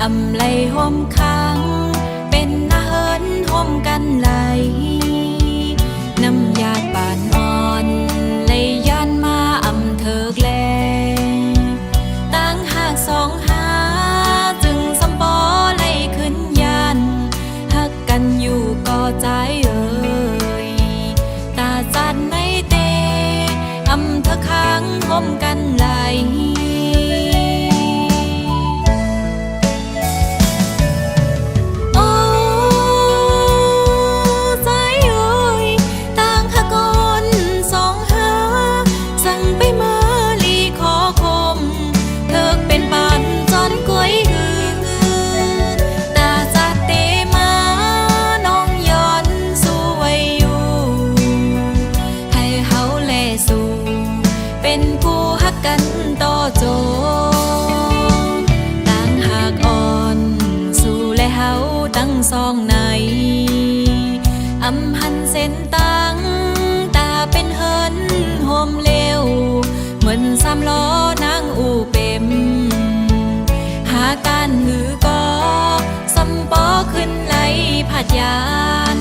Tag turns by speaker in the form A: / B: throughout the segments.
A: อำไลห่มค้างเป็นนาเฮินห่มกันไหลน้ำยาป่านอ่อนเลยย้อนมาอำเถิกแลตั้งหากสองหาจึงสำปอไล่ขึ้นยันหักกันอยู่ก่อใจเอ่ยตาจัดในเตอำเถิกค้างห่มกันไหลเป็นผู้ฮักกันต่อโจต่างหากอ่อนสู่และเฮาตั้งซองในอำหันเส้นตั้งตาเป็นเฮินโฮมเลวเหมือนสามล้อนางอูเป็มหาการหือก็สำปอขึ้นไหลผัดยาน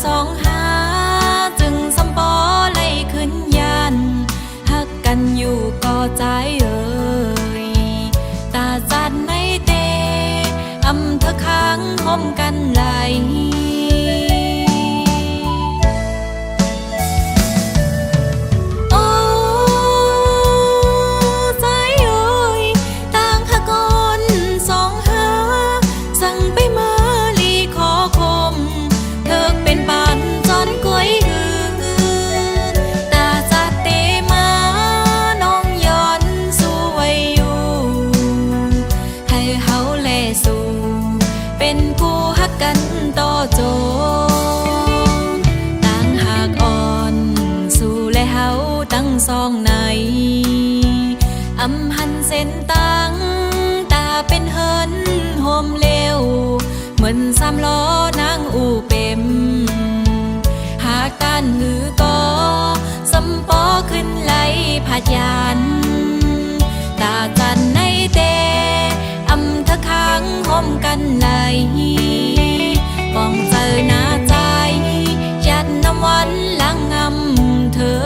A: สองหาจึงสำปอไล่ขึ้นยันหักกันอยู่ก่อใจเอ่ยตาจัดในเตอำเถิกค้างห่มกันไหลเป็นผู้ฮักกันต่อโจต่างหากอ่อนสู่และเฮาตั้งซองในอำหันเส้นตั้งตาเป็นเฮินโฮมเลวเหมือนสามล้อนางอูเป็มหากการหือก็สำปอขึ้นไหลผัดยานตาจันในเตอำเถิกค้างห่มกันไหลป้องเจอหน้าใจยัดน้ำวันหลังงำเธอ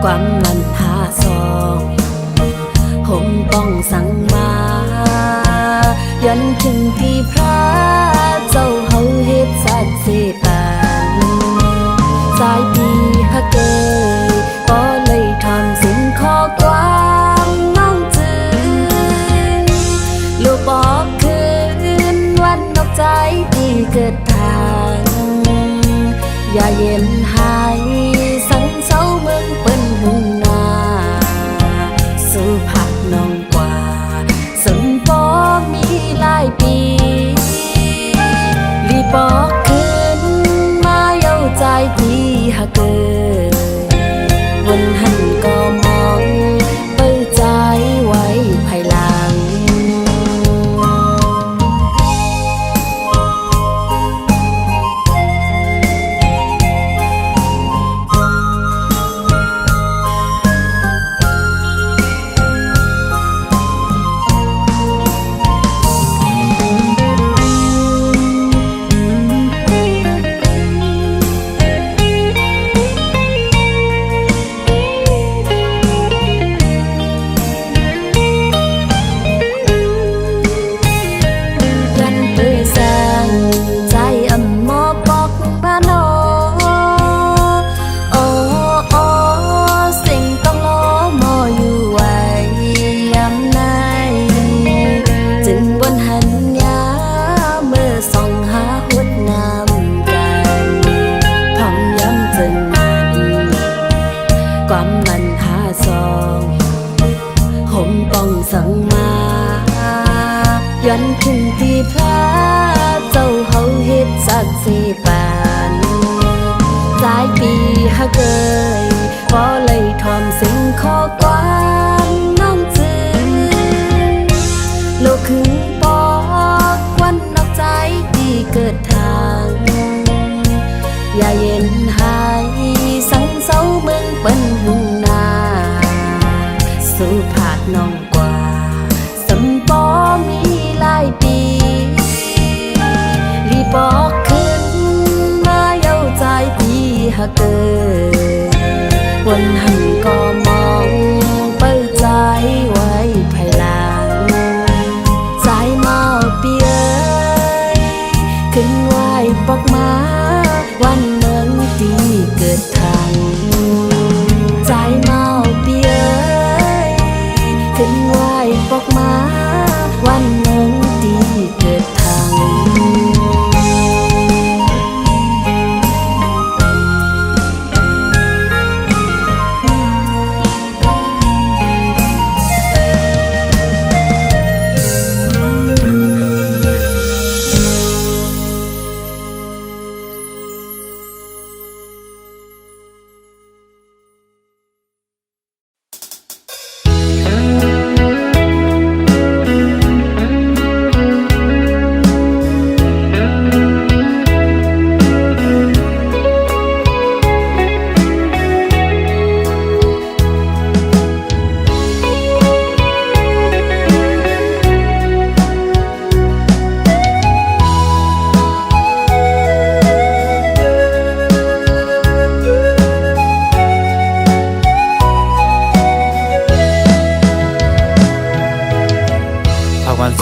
A: ความมันหาซองผมต้องสั่งมายันถึงที่พระเจ้าเฮาเฮ็ดสัตว์สิตาง
B: อย่าเย็นหายสังเสาเมืองเปิ้นหึงนาสู่ผักน้องกว่าสันปอมีหลายปีลีปอกขึ้นมาเย้าใจที่หาเกิดวันหันก็มองเปิดใจไว้ภายหลังความมันหาซองผมต้องสั่งมาย้อนขึ้นที่พระเจ้าเฮาเฮ็ดสักสิปานหลายปีหาเกยพอเลยทอมสิ่งข้อความน้องจือโลกคือปอกวันนอกใจที่เกิดทางอย่าเย็นหายสังเสาเมืองเปิ้นหึงนาสู่ผาดน้องกว่าสำปอมีหลายปีลีปอกขึ้นมาเย้าใจที่หาเกิดวันหันก็มองเปิดใจไว้ภายหลังใจเมาเปียขึ้นไหวปอกมาวันเมืองที่เกิดทางใจเมาเปียขึ้นไหวปอกมาวันเมืองที่เกิดทาง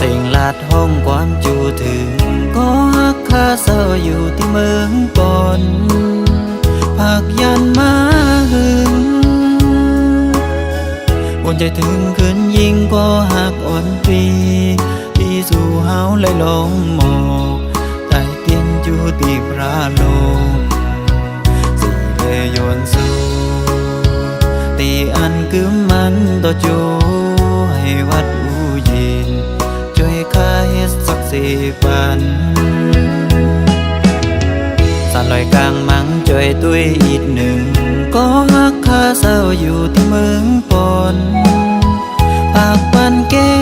C: สิ่งลาดห้องความจูถึงก็ฮักคาเศร้าอยู่ที่เมืองปนภาคยันมาหึงวนใจถึงคืนยิงก็หักอ่อนปีที่สู่เฮาเลยลงหมอกใต้เตียนอยู่ที่พระโลกสิเลยโยนสู่ตีอันกึมมันต่อจูให้วัดอูเย็นช่วยข้าเฮ็ดสัก4 ปันสานลอยกลางมังช่วยตุ้ยอีก1ก็ฮักข้าเศร้าอยู่ที่เมืองปนปากปันแก้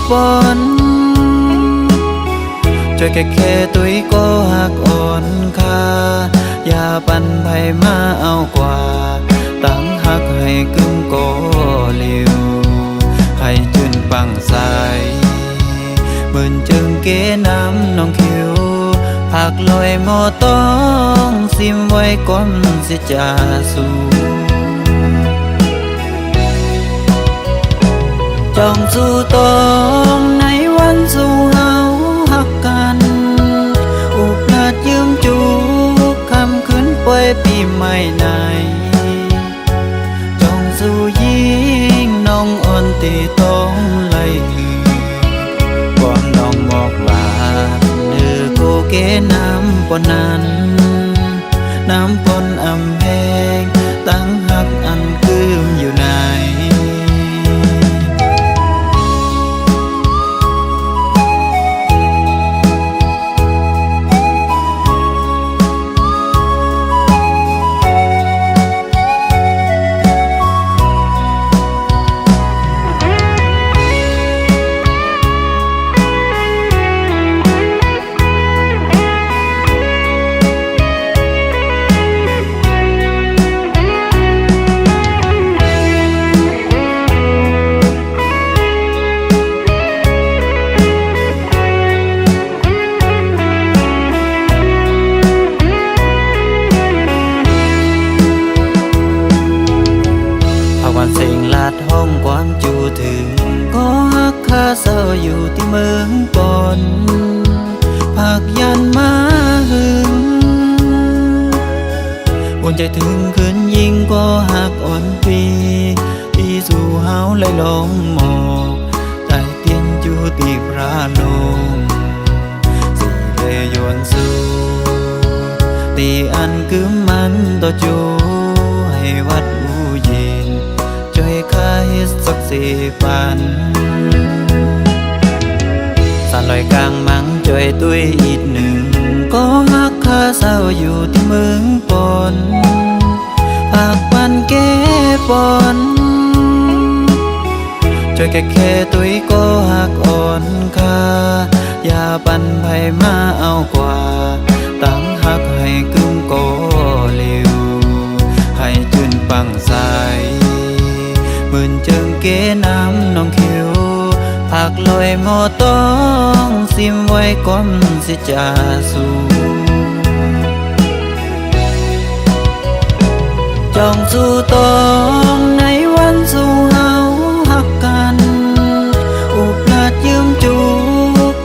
C: ปนช่วยแค่ตุ้ยก็ฮักอ่อนค่าอย่าปันไผมาเอากว่าตั้งฮักให้กึมก็เร็วให้จืนปังใสเหมือนจึงเกน้ำน้องคิวผักลอยหมอต้องซิมไว้ก่อนสิจาสู่จองสู่ตองในวันสู่เฮาฮักกันอุกนาดยืมจูคำคืนป่วยปีใหม่ไหนจองสู่ยิงน้องอ่อนตีต้องไล่ความน้องบอกว่าเนื้อโกเกน้ำปนนั้นน้ำ ถึงก็ฮักข้าเศร้าอยู่ที่เมืองปนภาคยันมาหึงวนใจถึงคืนยิ่งก็หักอ่อนปีที่สู่เฮาเลยลงหมอกใจเตียนอยู่ตีพระลงสิเลยยวนสู่ตีอันกึมมันต่อจูให้วัดอูเย็นช่วยข้าเฮ็ดสักสี่ปันสานลอยกลางมังช่วยตุ้ยอีกหนึ่งก็ฮักข้าเศร้าอยู่ที่เมืองปนภาคปันแก้ปนช่วยแค่ตุ้ยก็หักอ่อนค่าอย่าปันไผมาเอากว่าตั้งหักให้กึ่มโกเร็วให้จืนปังใสหมื่นเจิงเก๋น้ำน้องคิวผักลอยหมอต้องซิมไว้ก่อนสิจาสู่จองสู่ตองในวันสู่เฮาหักกันอุปราชยืมจู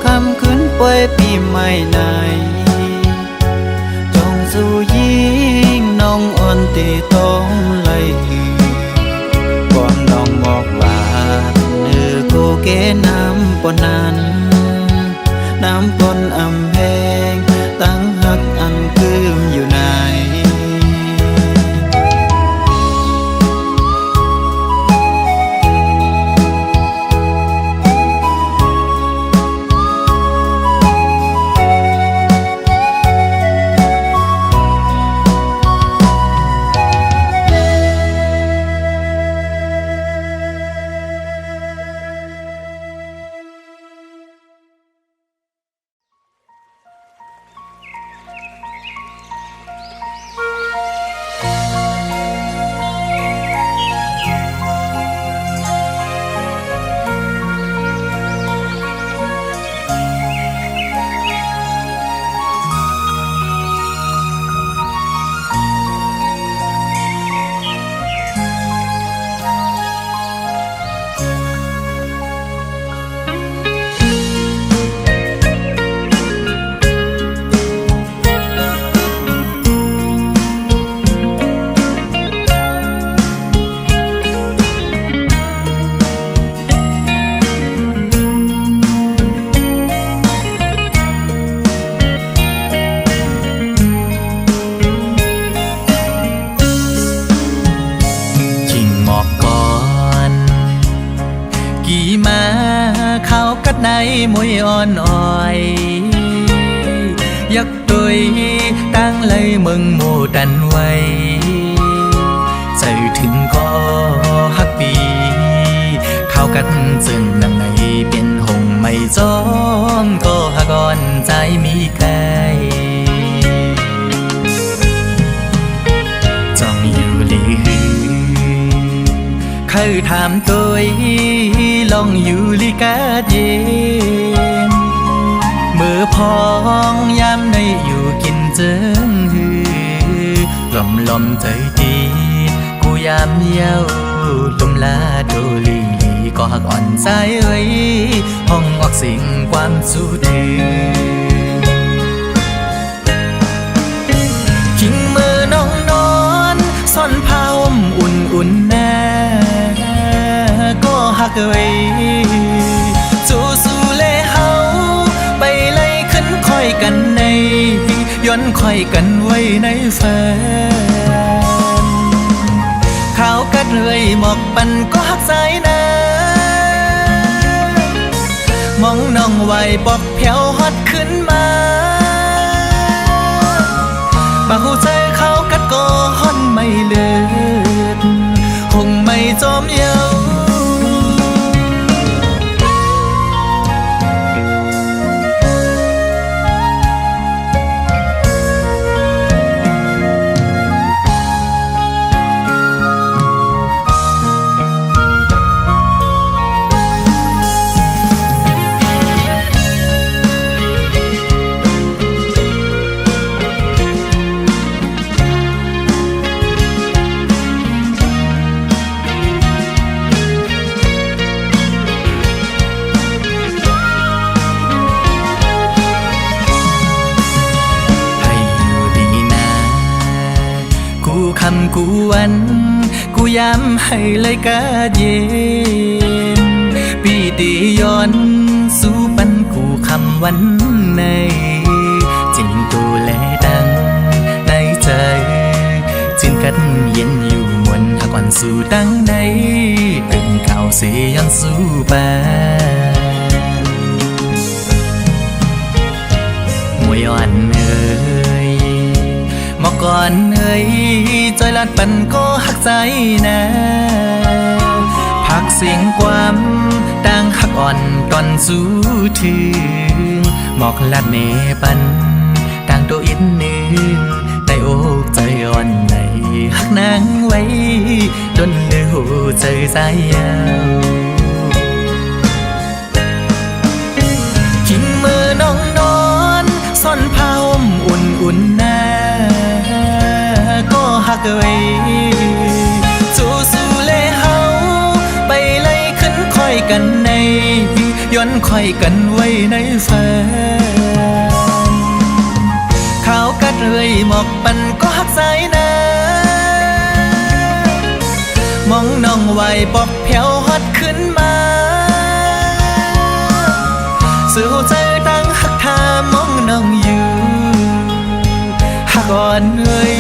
C: คำคืนป่วยปีใหม่ไหนจองสู่ยิ่งน้องอ่อนตีต้องไล่ก่อนน้องบอกว่าโกเกน้ำปนนั้นน้ำปนอำแพงตั้งหักอันคืมอยู่ไหนในมวยอ่อนอ่อยยักตุยตั้งเลยมึงโมดันไว้ใจถึงก็ฮักปีเข้ากันจึงนังในเป็นหงไม่จอมก็ฮักอ่อนใจมีใครจ้องอยู่ลีหือเคยถามตัวลองอยู่ลิกาเย็นมือพองยามในอยู่กินเจิงหือลมใจดีกูยามเย้าลมลาโดลีก็หักอ่อนใจเอ้ยห้องออกสิ่งความสู้ถึงขิงมือน้องนอนซ่อนผ้าห่มอุ่นแน่ก็หักไว้สู้เล่เฮาไปไล่ขึ้นค่อยกันในย้อนค่อยกันไว้ในแฟนขาวกัดเลยหมอกปันก็หักสายน้ำมองน้องไว้ปอกแผ่วฮอดขึ้นมาบาหูใจเขากัดก็ฮอนไม่เลิศคงไม่จอมเยา
D: คำกูวันกูย้ำให้เลยกะเย็นปีดีย้อนสู่ปันกูคำวันในจิงตูแลดังในใจจินกันเย็นอยู่มวนหากวันสู่ดังในเป็นข่าวเสียงสู่ปามวยอ่อนเอ่ยมอก่อนเอ่ยจอยลัดปันก็หักใจนะพักเสียงความดังหักอ่อนตอนสู้ถึงหมอกลัดเมปันดังโตอินนึงในอกใจอ่อนในหักนางไว้จนเลือหัวใจใจยาวกินมือน้องนอนซ่อนผ้าห่มอุ่นๆหน้าก็หักไว้สู้ๆเลยเฮาไปเลยขึ้นค่อยกันในย้อนค่อยกันไว้ในฝันข้าวกัดเลยหมอกปันก็หักใจนะมองน้องไว้บอกแผ่วฮอดขึ้นมาสู่ใจตั้งหักทามองน้องอยู่หักอ่อนเอ่ย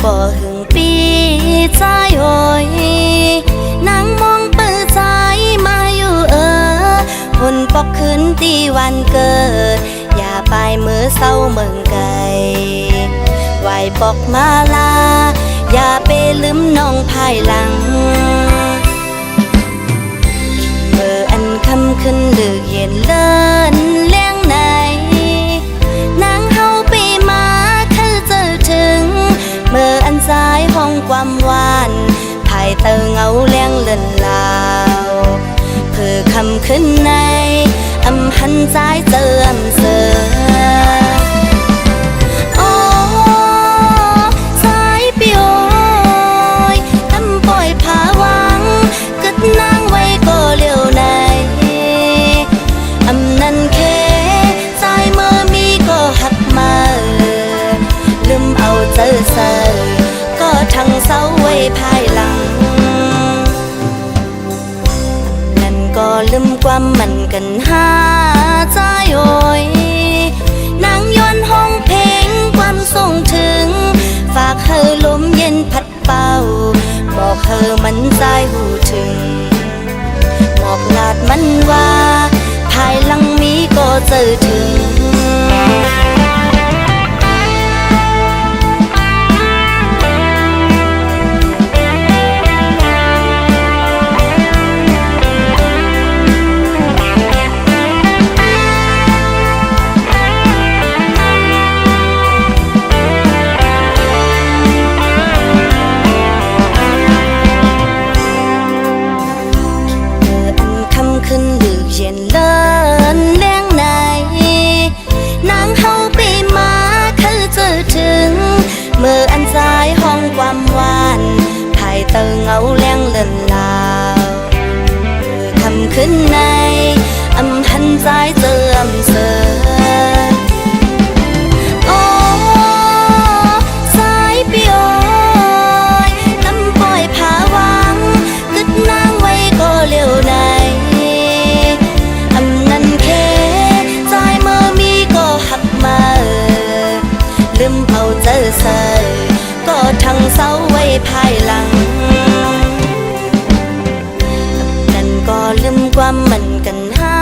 B: บ่หึงปีใจโอยนางมองเปิดใจมาอยู่ผลปอกคืนตีวันเกิดอย่าไปมือเศร้าเมืองไกลไหวปอกมาลาอย่าไปลืมน้องภายหลังเมื่ออันคำขึ้นดึกเย็นเลินเลี้ยงในนางเฮาไปมาคือเจอถึงเมื่ออันสายห้องความหวานภายเตอเงาแรงเลินลาวเพื่อคำขึ้นในอำหันใจเจิมเสือโอ้สายปิโอยทำปล่อยผาวังกึดนางไว้ก็เลี้ยวในอำนันเคสายเมื่อมีก็หักมาลืมเอาเจอเสือก็ทั้งเศร้าไว้ภายหลังนั่นก็ลืมความมันกันหาใจโอยนางย้อนห้องเพลงความส่งถึงฝากเธอลมเย็นพัดเป่าบอกเธอมันใจหูถึงบอกลาดมันว่าภายหลังมีก็เจอถึงขึ้นดึกเย็นเลินเลี้ยงในนางเฮาปีมาคือเจอถึงเมื่ออันสายห้องความหวานภายเตอเงาแรงเลินลาวคำขึ้นในอำพันใจเจิมเสือโอ้สายปิโอยลำปล่อยผาวังกึดนางไว้ก็เลี้ยวในลืมเอาเจอเสยก็ทั้งเศร้าไว้ภายหลังนั่นก็ลืมความมันกันหา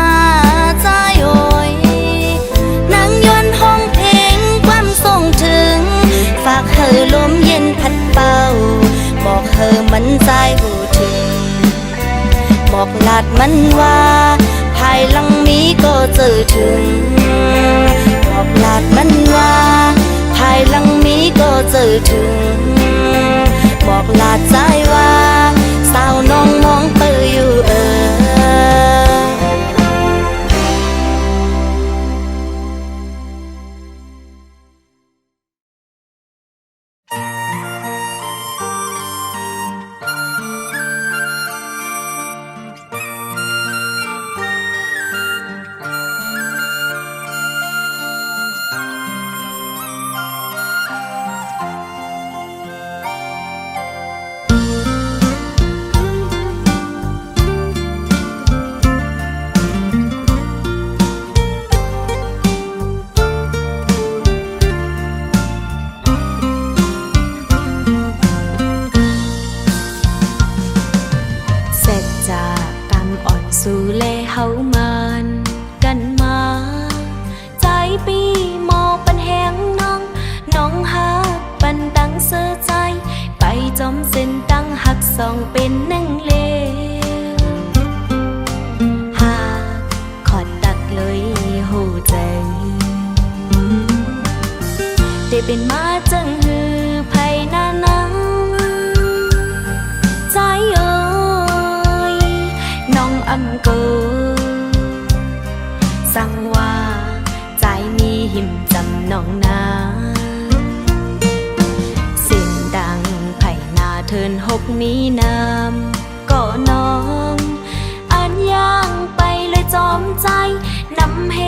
B: บอกลาดมันว่าภายหลังมีก็เจอถึงบอกลาดมันว่าภายหลังมีก็เจอถึงบอกลาดใจว่าสาวน้องมองเปออยู่เสร็จจากกรรมอ่อนสู่เลเฮามันกันมาใจปีมอปันแหงน้องฮักปันตั้งเสื้อใจไปจอมเส้นตั้งหักสองเป็นนั่งเลวหากขอดตักเลยหูใจได้เป็นมาจังหือไผนานังใจเอ้ยน้องอำเกอสั่งว่าใจมีหิมจำน้องนาสิ่งดังไผ่นาเทินหกมีน้ำก็น้องอันย่างไปเลยจอมใจนำเฮ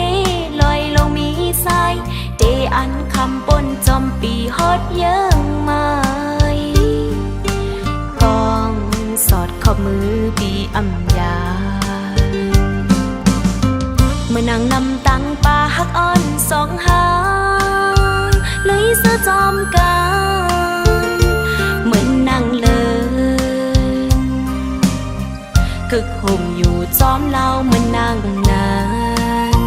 B: ลอยลงมีสายเดอันคำปนจอมปีฮอดเยิ่งไม่กองสอดขอบมือปีอำยาเมื่อนางนำตังปลาหักอ่อนสองหางเลยเสื้อจอมกันเหมือนนางเลินกึกห่มอยู่จอมเล่าเหมือนนางนาน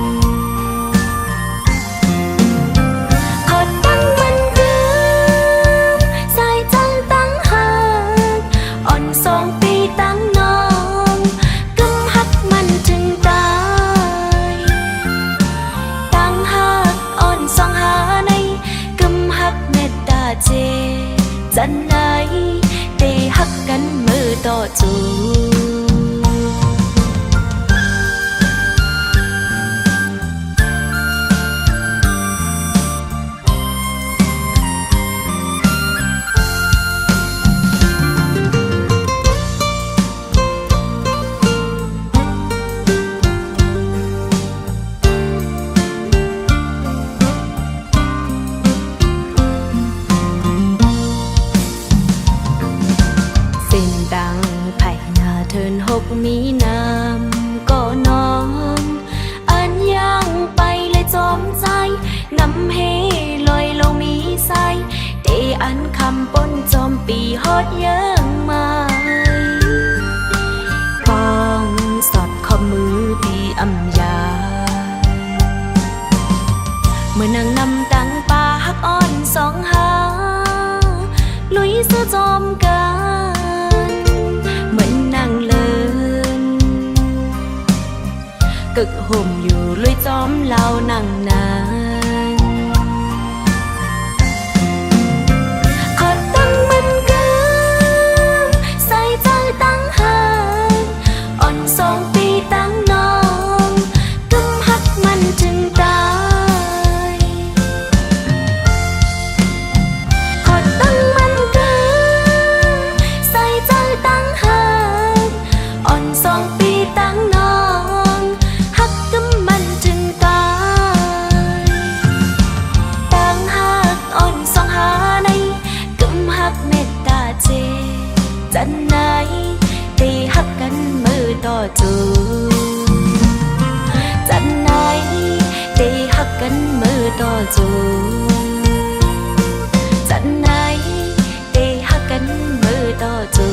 B: ขอตั้งมันคืนสายจังตั้งหักอ่อนสองปีตั้งน้องกำหักมันถึงตายตั้งหักอ่อนสองหาในกำหักเมตตาเจจันไหนเตหักกันมือต่อจู มีน้ำก็น้องอันย่างไปเลยจอมใจนำเฮลอยลงมีใสเตอันคำปนจอมปีฮอดเยิ่งมาปองสอดข้อมือปีอำยาเมื่อนางนำตังปลาหักอ่อนสองหาลุยเสื้อจอมกันเหมือนนางเลินกึกห่มอยู่ลุยจอมเล่านั่งนานขอตั้งมันกันใส่ใจตั้งหากอ่อนสองปีตั้งน้องกำหักมันถึงตายขอตั้งมันกันใส่ใจตั้งหากอ่อนสองปีตั้งน้องหักกำมันถึงตายตั้งหักอ่อนสองหาในกำหักเมตตาเจจันไหนตีหักกันมือต่อจูจันไหนตีหักกันมือต่อจูจันไหนตีหักกันมือต่อจู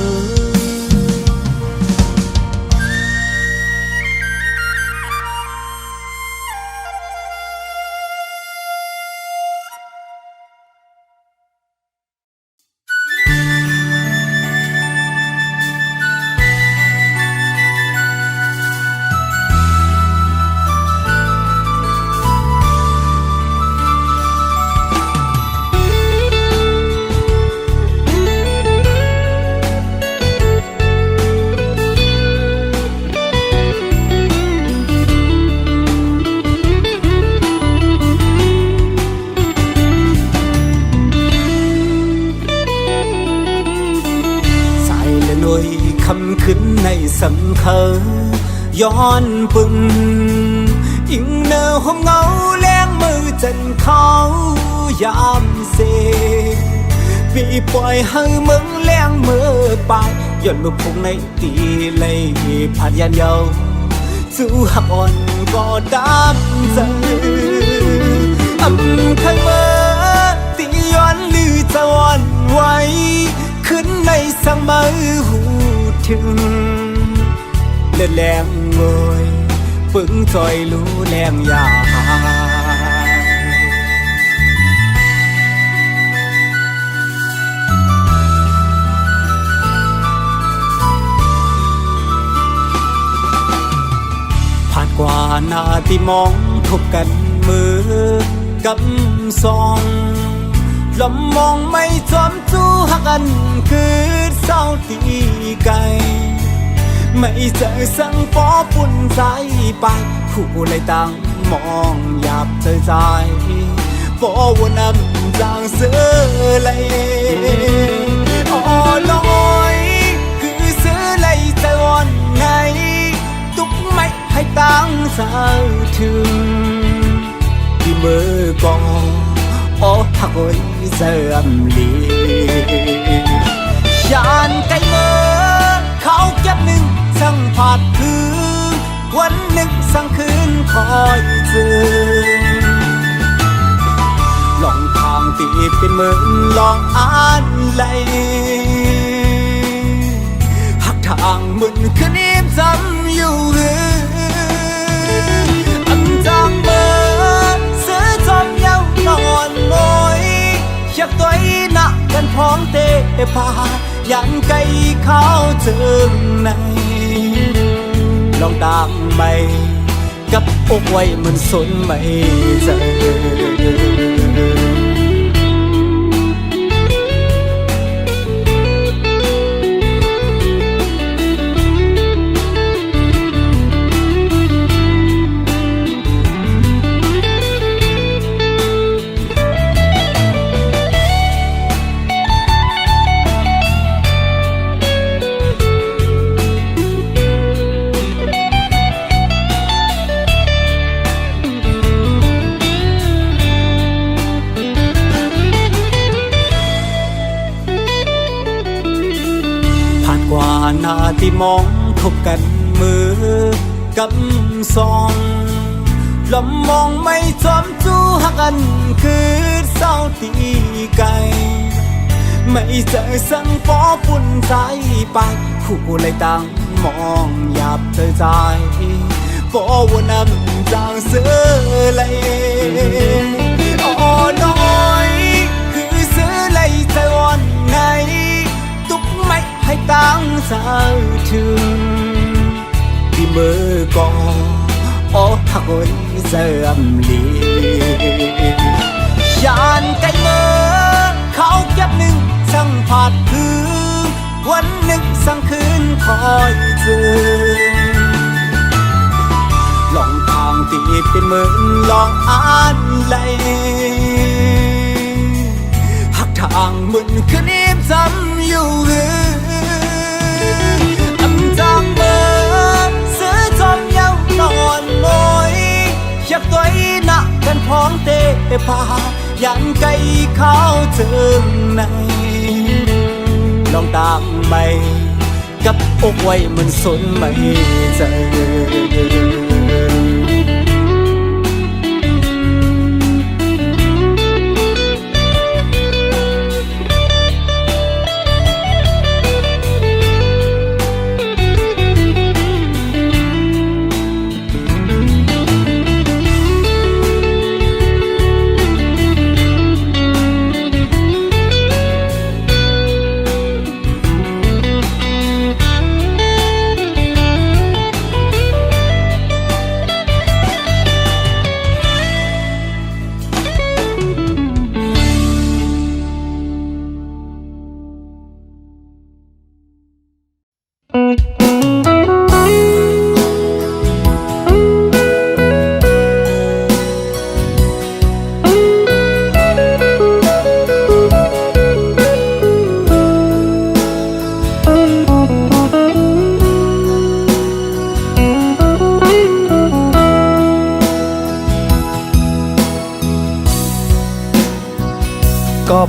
C: สังเคยย้อนปึงอิงเนอหอมเงาแรงมือจันเขายามเสปีปล่อยให้มึงแรงมือไปย้อนลูกพงในตีเลยผ่านยันเยาสู้หักอ่อนก็ดำใจข้างเมื่อตีย้อนลือจะวันไว้ขึ้นในสังมือหูถึงเล่นแรงเงยปึงจอยรู้แรงยาผ่านกว่าหน้าที่มองทบกันมือกำซองลำมองไม่จอมจู้หักกันคือเศร้าตีไกลไม่เจอสังปอปุ่นใจไปผู้เลยตั้งมองหยาบเจอใจปอวนนำจางเสือเลยอ๋อลอยคือเสือเลยใจวันไงตุกไม่ให้ตั้งสาวถึงที่มือกองอ๋อหักวันเสื่อมลียานไกลเมื่อเขาเก็บหนึ่งสั่งผาดคือวันหนึ่งสั่งคืนคอยเจอลองทางตีเป็นเหมือนลองอ่านไหลหักทางมึนคืนนี้จำอยู่จางเบอเสือจอมเย้านอนลอยอยากตัวหนักกันพ้องเตะพายันไกลเขาเจิงในลองตามไปกับอกไว้มันสนไม่เจอกว่าหน้าที่มองทบกันมือกำซองลำมองไม่จอมจู้หักกันคือเศร้าตีไกลไม่เจอสังปอปุ่นใจไปผู้เลยตั้งมองหยาบเจอใจปอวนนำจางเสือเลยอ๋อน้อยคือเสือเลยใจวันไงตุกไม่ให้ตั้งสาวถึงที่มือกออ๋อหักวันเสื่อมลียานไกลเมื่อเขาเก็บหนึ่งสั่งผาดคือวันหนึ่งสั่งคืนคอยเจอลองทางตีเป็นเหมือนลองอ่านไหลหักทางมึนคืนนี้จำอยู่จางเบอเสือจอมเย้านอนลอยอยากตัวหนักกันพ้องเตะพายันไกลเขาเจิงในลองตามไปกับอกไว้มันสนไม่เจอ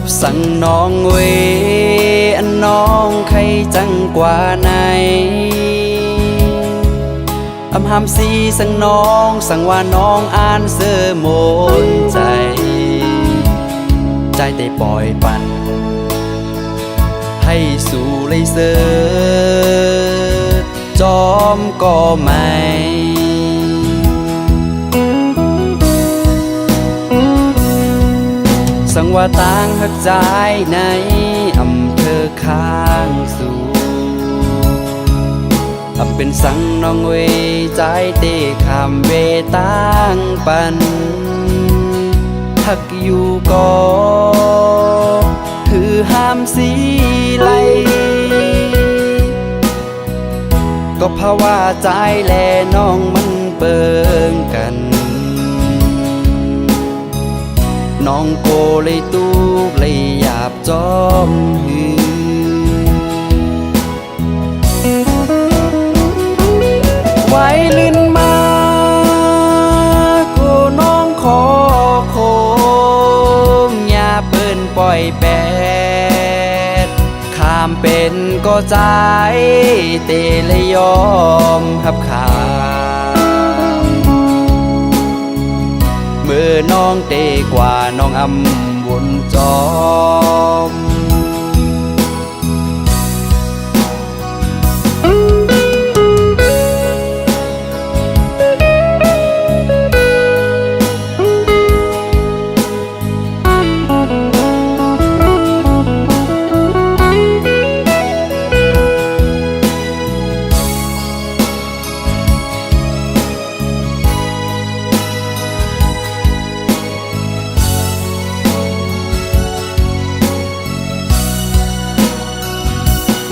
E: บสั่งน้องเวอันน้องใครจังกว่าไหนอำหามสีสั่งน้องสั่งว่าน้องอ่านเสื้อมนใจใจได้ปล่อยปันให้สู่เลยเสือจอมก็ไม่สั่งว่าต่างหักใจในอำเภอข้างสู่เป็นสั่งน้องเวใจเตะคำเวต่างปันหักอยู่ก็คือห้ามสีไหลก็เพราะว่าใจแลน้องมันเบิ่งกันน้องโกเลยตูบเลยหยาบจอมหือไว้ลิ้นมาโกน้องขอโคมอย่าเปิ้นปล่อยแปดข้ามเป็นก็ใจเตเลยยอมหับขาเมื่อน้องเตกว่าน้องอำวนจอม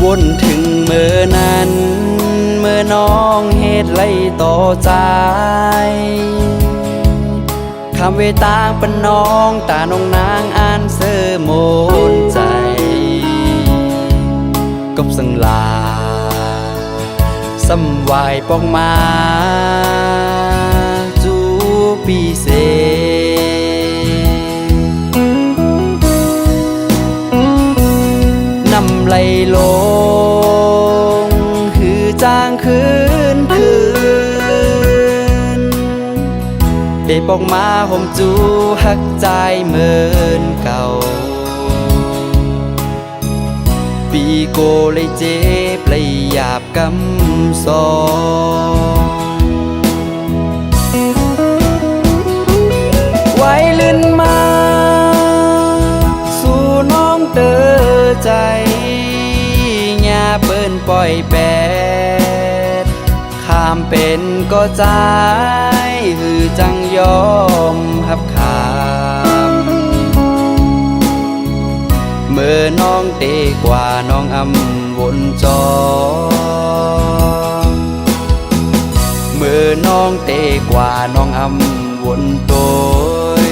E: วนถึงเมื่อนั้นเมื่อน้องเหตุไรต่อใจคำเวต่างเป็นน้องตาน้องนางอ่านเสื้อโมนใจกบสังลาสำวายปองมาจูปีเซนำไหลลงหือจางคืนได้บอกมาห่มจูหักใจเหมือนเก่าปีโกเลยเจ็บเลยหยาบกำซองไว้ลื่นมาสู่น้องเตอใจอย่าเปิ้นปล่อยแปดข้ามเป็นก็ใจหือจังยอมหับขามเมื่อน้องเตกว่าน้องอำวนจอเมื่อน้องเตกว่าน้องอำวนโตย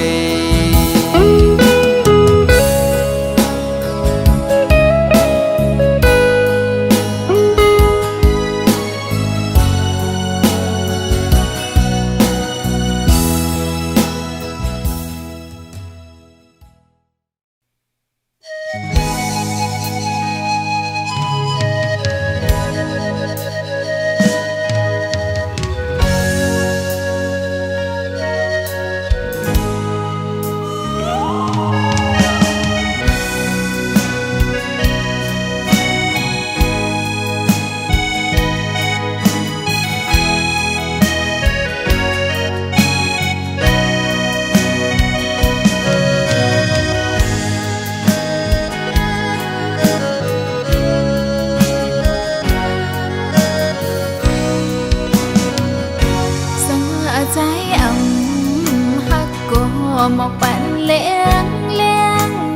A: หมอกปั่นเลี้ยง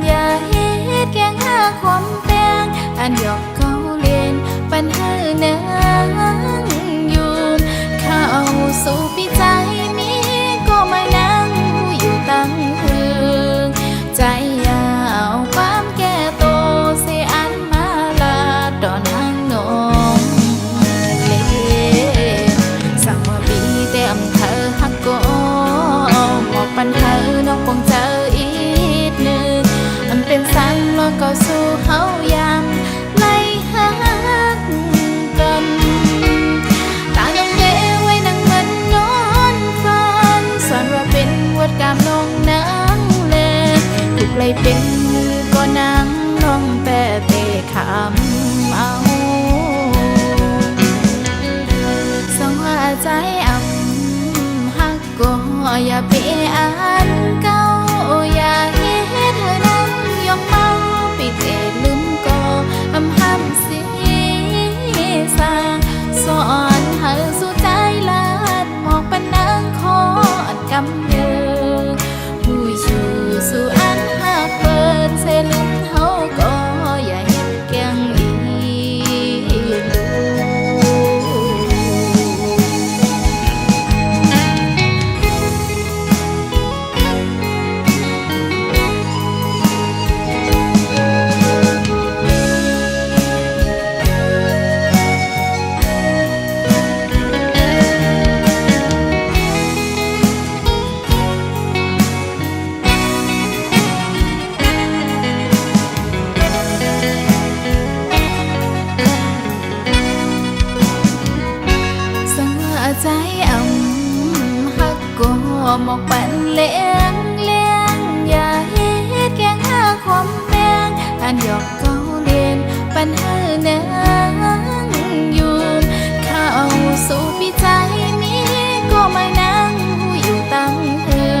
A: อย่าเฮ็ดแกงหาความแปลงอันหยอกเขาเล่นปัญหาเนืองอยู่เข้าสู่ปีใจมีก็มานั่งอยู่ตั้งคืนใจยาวความแก่โตเสียอันมาลาดอนหางนมเล่สั่งว่าปีเต็มเธอฮักก็หมอกปั่นเธอน้องคงเจออีกหนึ่งมันเป็นสา เป็นก็นั่งลองแปะเตะคำเอาสองหัวใจหักก็อย่าเปอันเก่าอย่าเฮ็ดเธอนั่งยองเมาปิดเอ็ดลืมก็ห้ำสีสาสอนเธอสู่ใจลาดหมอกเป็นนางคอนกำเยอผู้ชูสู่อันหักเปิดเซลืมเฮาก็อย่าเฮ็ดแกงอีลูใจหักก็หมอกปันเลี้ยงอย่าเฮ็ดแกงหาความแมงอันหยอกเกาเล่นปันเฮอนางอยู่เข้าสู่ปีใจนี้ก็มานั่งอยู่ตั้งเธอ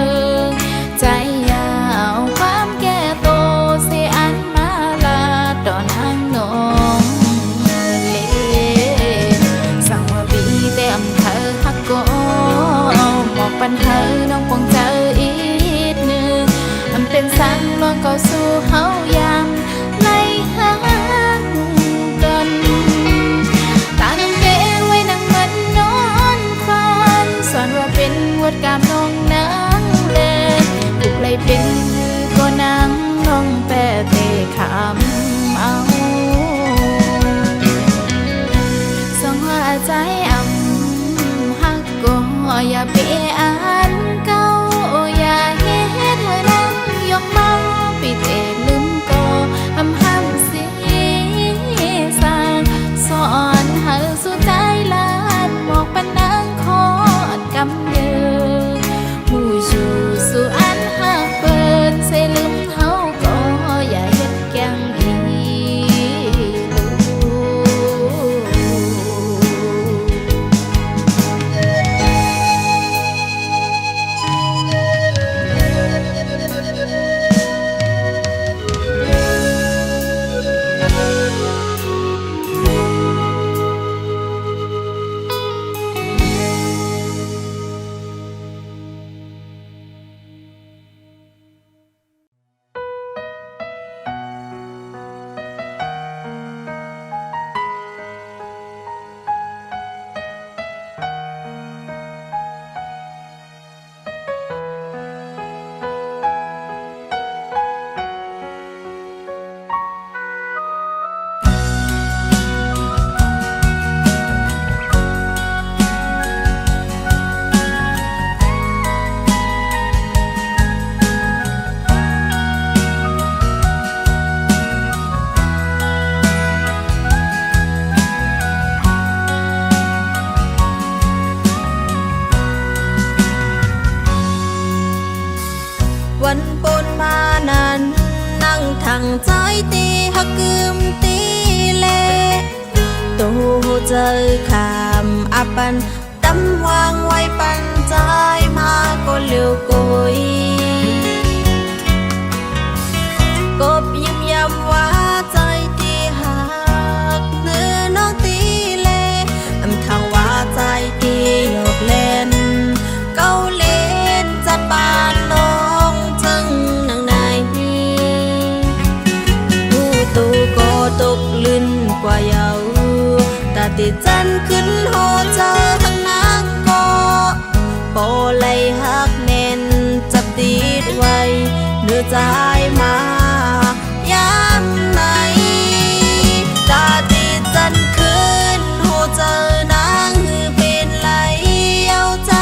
A: ใจยาวความแก่โตเสียอันมาลาดอนนางน้องเล่สั่งว่าปีเต็มเธอหักก็หมอกปันเธอน้องคงเจออีกหนึ่งมันเป็นสั่งลองก็สู้เฮายามไล่หากันตาน้องเก๋ไว้นั่งมันนอนฟันสอนว่าเป็นวดกามน้องนางเล่ถูกไล่เป็นก็นั่งน้องแปะเตะคำเอาสองหัวใจหักก็อย่าเปอันเก่าอย่าเฮ็ดเธอนั่งยองเมาปิดเอ็ดลืมก็ห้ำสีสาสอนเธอสู่ใจลาดหมอกปันนางคอนกำเยอผู้ชูสู่อันหักเปิดเซลืมเฮาก็อย่าเฮ็ดแกงอีลู
B: วันปนมานั้นนั่งทางใจตีหักกึมตีเลตูเจอขามอาปันตำวางไว้ปันใจมาก็เลี้ยวกุยกบยิ้มย้ำว่าใจตีหักเนื้อน้องตีเลทางว่าใจตีหยอกเล่นเก้าเล่นจัดบานลงจึงนางนายผู้ตูก็ตกลื่นกว่าเยาตาติดจันขึ้นโหเจอทั้งนางก็โปเลยหักแน่นจับติดไว้เนื้อใจมายามไหนตาติดจันขึ้นโหเจอนางหือเป็นไหลเอาใจ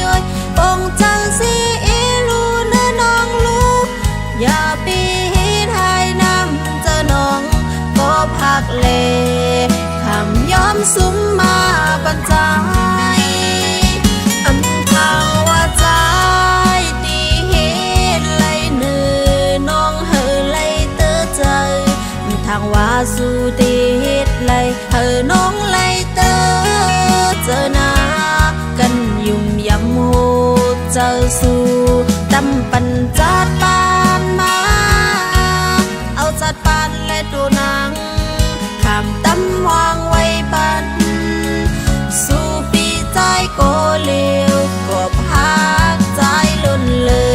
B: โอ้ยปงจังสิลูเนื้อน้องลูอย่าปีหายน้ำเจอน้องก็พักเลคำย้อมซุ้มมาบรรจายอำทางว่าใจตีเหตุไหลเนื้อ เจ้าสู่ตำปันจัดปานมาเอาจัดปานและดูหนังข้ามตำวางไว้ปันสู่ปีใจโกเลวกบหักใจล้นเลย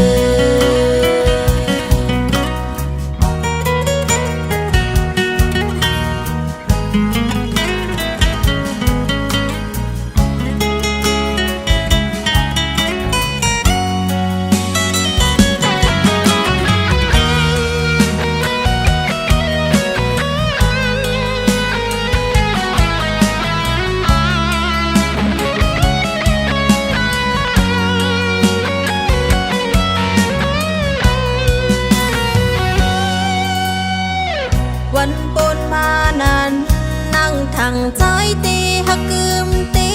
B: วันปนมานั้นนั่งทางใจตีหักกึมตี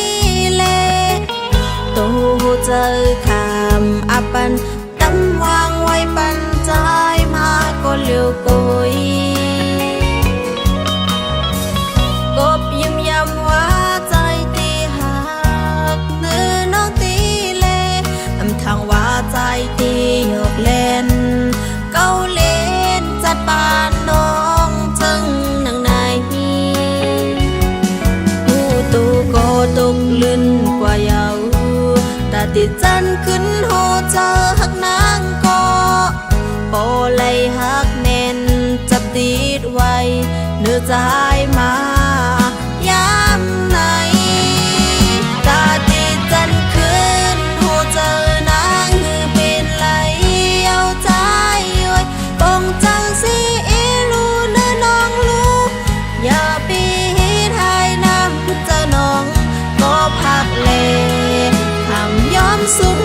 B: เลตูเจอคำอับปันตำวางไว้ปันใจมาก็เลี้ยวกุยกบยิ้มย้ำว่าใจตีหักเนื้อน้องตีเลอำทางว่าใจตีหยอกเล่นเก้าเล่นจัดปานน้องจึงนังในหูตูก็ตกลื่นกว่าเยาตาติดจันขึ้นโหเจอหักนางก็โปเลยหักแน่นจับติดไว้เนื้อใจมายามไหนตาติดจันขึ้นโหเจอนางหือเป็นไหลเอาใจไว้ปองจังสีอีลูเนื้อน้องลูกอย่าปีทายน้ำเจ้าน้องก็พักเลคำย้อมสุข